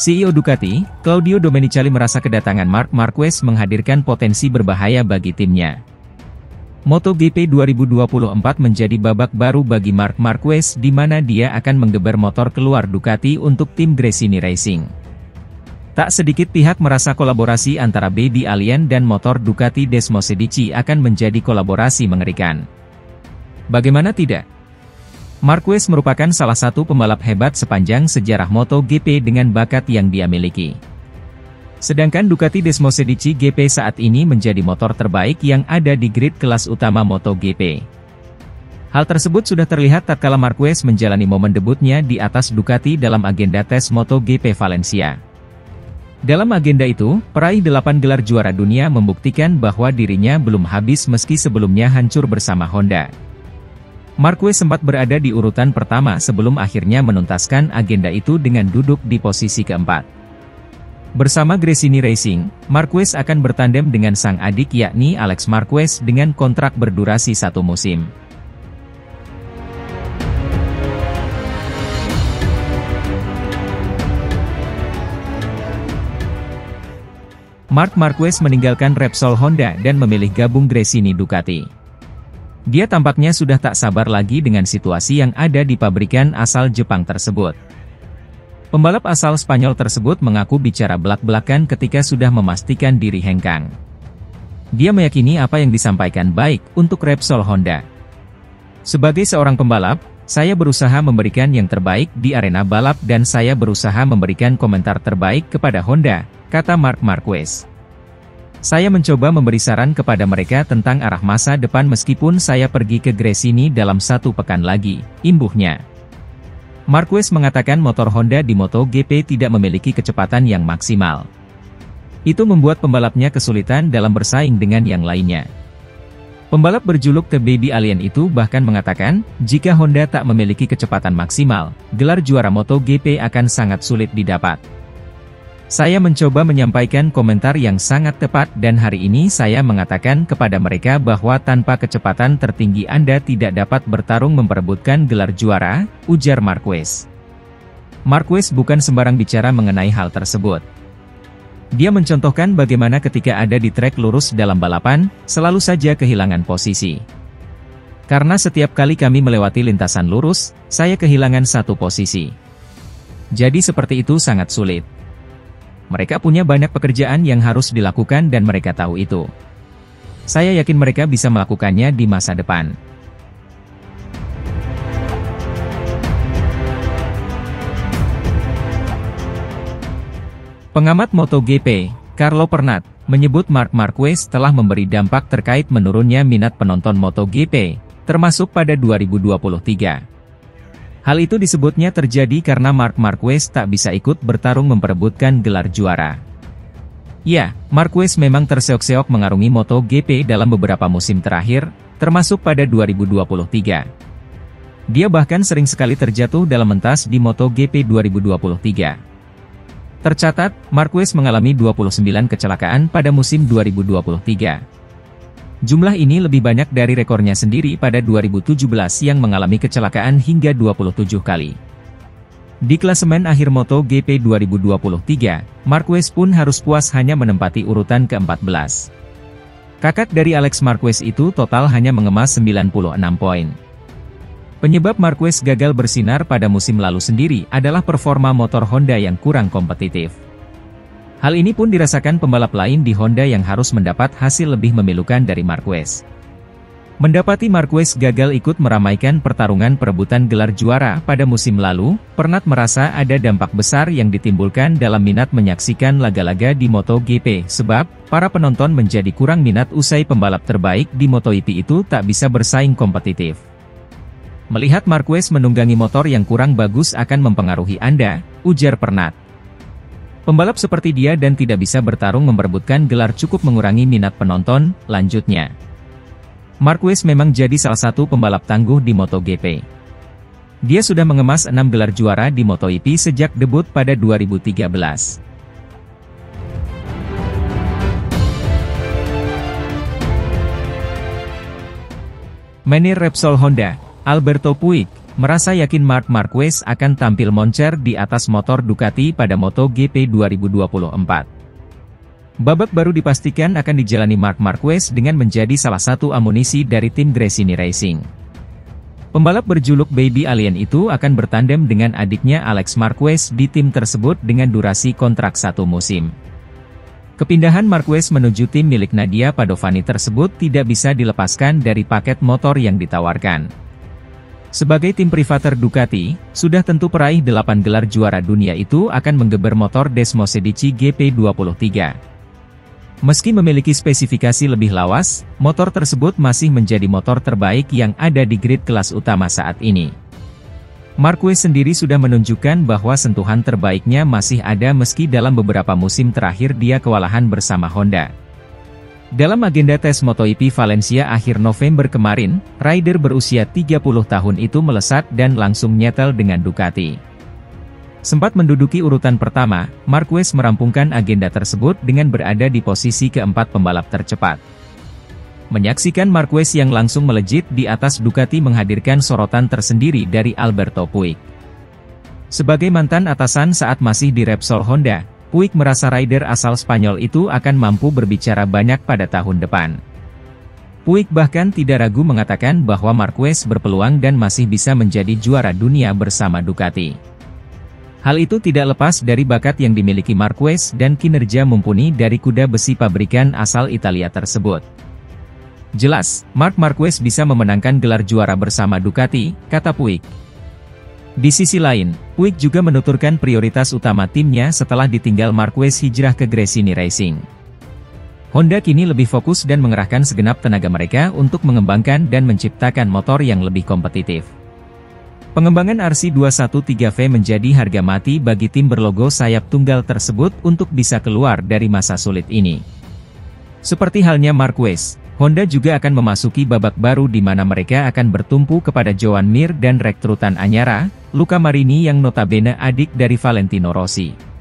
CEO Ducati, Claudio Domenicali merasa kedatangan Marc Marquez menghadirkan potensi berbahaya bagi timnya. MotoGP 2024 menjadi babak baru bagi Marc Marquez di mana dia akan menggeber motor keluar Ducati untuk tim Gresini Racing. Tak sedikit pihak merasa kolaborasi antara Baby Alien dan motor Ducati Desmosedici akan menjadi kolaborasi mengerikan. Bagaimana tidak? Marquez merupakan salah satu pembalap hebat sepanjang sejarah MotoGP dengan bakat yang dia miliki. Sedangkan Ducati Desmosedici GP saat ini menjadi motor terbaik yang ada di grid kelas utama MotoGP. Hal tersebut sudah terlihat tatkala Marquez menjalani momen debutnya di atas Ducati dalam agenda tes MotoGP Valencia. Dalam agenda itu, peraih 8 gelar juara dunia membuktikan bahwa dirinya belum habis meski sebelumnya hancur bersama Honda. Marquez sempat berada di urutan pertama sebelum akhirnya menuntaskan agenda itu dengan duduk di posisi keempat. Bersama Gresini Racing, Marquez akan bertandem dengan sang adik yakni Alex Marquez dengan kontrak berdurasi 1 musim. Marc Marquez meninggalkan Repsol Honda dan memilih gabung Gresini Ducati. Dia tampaknya sudah tak sabar lagi dengan situasi yang ada di pabrikan asal Jepang tersebut. Pembalap asal Spanyol tersebut mengaku bicara belak-belakan ketika sudah memastikan diri hengkang. Dia meyakini apa yang disampaikan baik untuk Repsol Honda. Sebagai seorang pembalap, saya berusaha memberikan yang terbaik di arena balap dan saya berusaha memberikan komentar terbaik kepada Honda, kata Marc Marquez. Saya mencoba memberi saran kepada mereka tentang arah masa depan meskipun saya pergi ke Gresini dalam 1 pekan lagi, imbuhnya. Marquez mengatakan motor Honda di MotoGP tidak memiliki kecepatan yang maksimal. Itu membuat pembalapnya kesulitan dalam bersaing dengan yang lainnya. Pembalap berjuluk The Baby Alien itu bahkan mengatakan, jika Honda tak memiliki kecepatan maksimal, gelar juara MotoGP akan sangat sulit didapat. Saya mencoba menyampaikan komentar yang sangat tepat dan hari ini saya mengatakan kepada mereka bahwa tanpa kecepatan tertinggi Anda tidak dapat bertarung memperebutkan gelar juara, ujar Marquez. Marquez bukan sembarang bicara mengenai hal tersebut. Dia mencontohkan bagaimana ketika ada di trek lurus dalam balapan, selalu saja kehilangan posisi. Karena setiap kali kami melewati lintasan lurus, saya kehilangan 1 posisi. Jadi seperti itu sangat sulit. Mereka punya banyak pekerjaan yang harus dilakukan dan mereka tahu itu. Saya yakin mereka bisa melakukannya di masa depan. Pengamat MotoGP, Carlo Pernat, menyebut Marc Marquez telah memberi dampak terkait menurunnya minat penonton MotoGP, termasuk pada 2023. Hal itu disebutnya terjadi karena Marc Marquez tak bisa ikut bertarung memperebutkan gelar juara. Ya, Marquez memang terseok-seok mengarungi MotoGP dalam beberapa musim terakhir, termasuk pada 2023. Dia bahkan sering sekali terjatuh dalam mentas di MotoGP 2023. Tercatat, Marquez mengalami 29 kecelakaan pada musim 2023. Jumlah ini lebih banyak dari rekornya sendiri pada 2017 yang mengalami kecelakaan hingga 27 kali. Di klasemen akhir MotoGP 2023, Marquez pun harus puas hanya menempati urutan ke-14. Kakak dari Alex Marquez itu total hanya mengemas 96 poin. Penyebab Marquez gagal bersinar pada musim lalu sendiri adalah performa motor Honda yang kurang kompetitif. Hal ini pun dirasakan pembalap lain di Honda yang harus mendapat hasil lebih memilukan dari Marquez. Mendapati Marquez gagal ikut meramaikan pertarungan perebutan gelar juara pada musim lalu, Pernat merasa ada dampak besar yang ditimbulkan dalam minat menyaksikan laga-laga di MotoGP, sebab para penonton menjadi kurang minat usai pembalap terbaik di MotoGP itu tak bisa bersaing kompetitif. Melihat Marquez menunggangi motor yang kurang bagus akan mempengaruhi Anda, ujar Pernat. Pembalap seperti dia dan tidak bisa bertarung memperebutkan gelar cukup mengurangi minat penonton, lanjutnya. Marquez memang jadi salah satu pembalap tangguh di MotoGP. Dia sudah mengemas 6 gelar juara di MotoGP sejak debut pada 2013. Manajer Repsol Honda, Alberto Puig, merasa yakin Marc Marquez akan tampil moncer di atas motor Ducati pada MotoGP 2024. Babak baru dipastikan akan dijalani Marc Marquez dengan menjadi salah satu amunisi dari tim Gresini Racing. Pembalap berjuluk Baby Alien itu akan bertandem dengan adiknya Alex Marquez di tim tersebut dengan durasi kontrak 1 musim. Kepindahan Marquez menuju tim milik Nadia Padovani tersebut tidak bisa dilepaskan dari paket motor yang ditawarkan. Sebagai tim privater Ducati, sudah tentu peraih 8 gelar juara dunia itu akan menggeber motor Desmosedici GP23. Meski memiliki spesifikasi lebih lawas, motor tersebut masih menjadi motor terbaik yang ada di grid kelas utama saat ini. Marquez sendiri sudah menunjukkan bahwa sentuhan terbaiknya masih ada meski dalam beberapa musim terakhir dia kewalahan bersama Honda. Dalam agenda tes MotoGP Valencia akhir November kemarin, rider berusia 30 tahun itu melesat dan langsung nyetel dengan Ducati. Sempat menduduki urutan pertama, Marquez merampungkan agenda tersebut dengan berada di posisi keempat pembalap tercepat. Menyaksikan Marquez yang langsung melejit di atas Ducati menghadirkan sorotan tersendiri dari Alberto Puig. Sebagai mantan atasan saat masih di Repsol Honda, Puig merasa rider asal Spanyol itu akan mampu berbicara banyak pada tahun depan. Puig bahkan tidak ragu mengatakan bahwa Marquez berpeluang dan masih bisa menjadi juara dunia bersama Ducati. Hal itu tidak lepas dari bakat yang dimiliki Marquez dan kinerja mumpuni dari kuda besi pabrikan asal Italia tersebut. Jelas, Marc Marquez bisa memenangkan gelar juara bersama Ducati, kata Puig. Di sisi lain, Puig juga menuturkan prioritas utama timnya setelah ditinggal Marquez hijrah ke Gresini Racing. Honda kini lebih fokus dan mengerahkan segenap tenaga mereka untuk mengembangkan dan menciptakan motor yang lebih kompetitif. Pengembangan RC213V menjadi harga mati bagi tim berlogo sayap tunggal tersebut untuk bisa keluar dari masa sulit ini. Seperti halnya Marquez, Honda juga akan memasuki babak baru di mana mereka akan bertumpu kepada Joan Mir dan rekrutan anyara, Luca Marini yang notabene adik dari Valentino Rossi.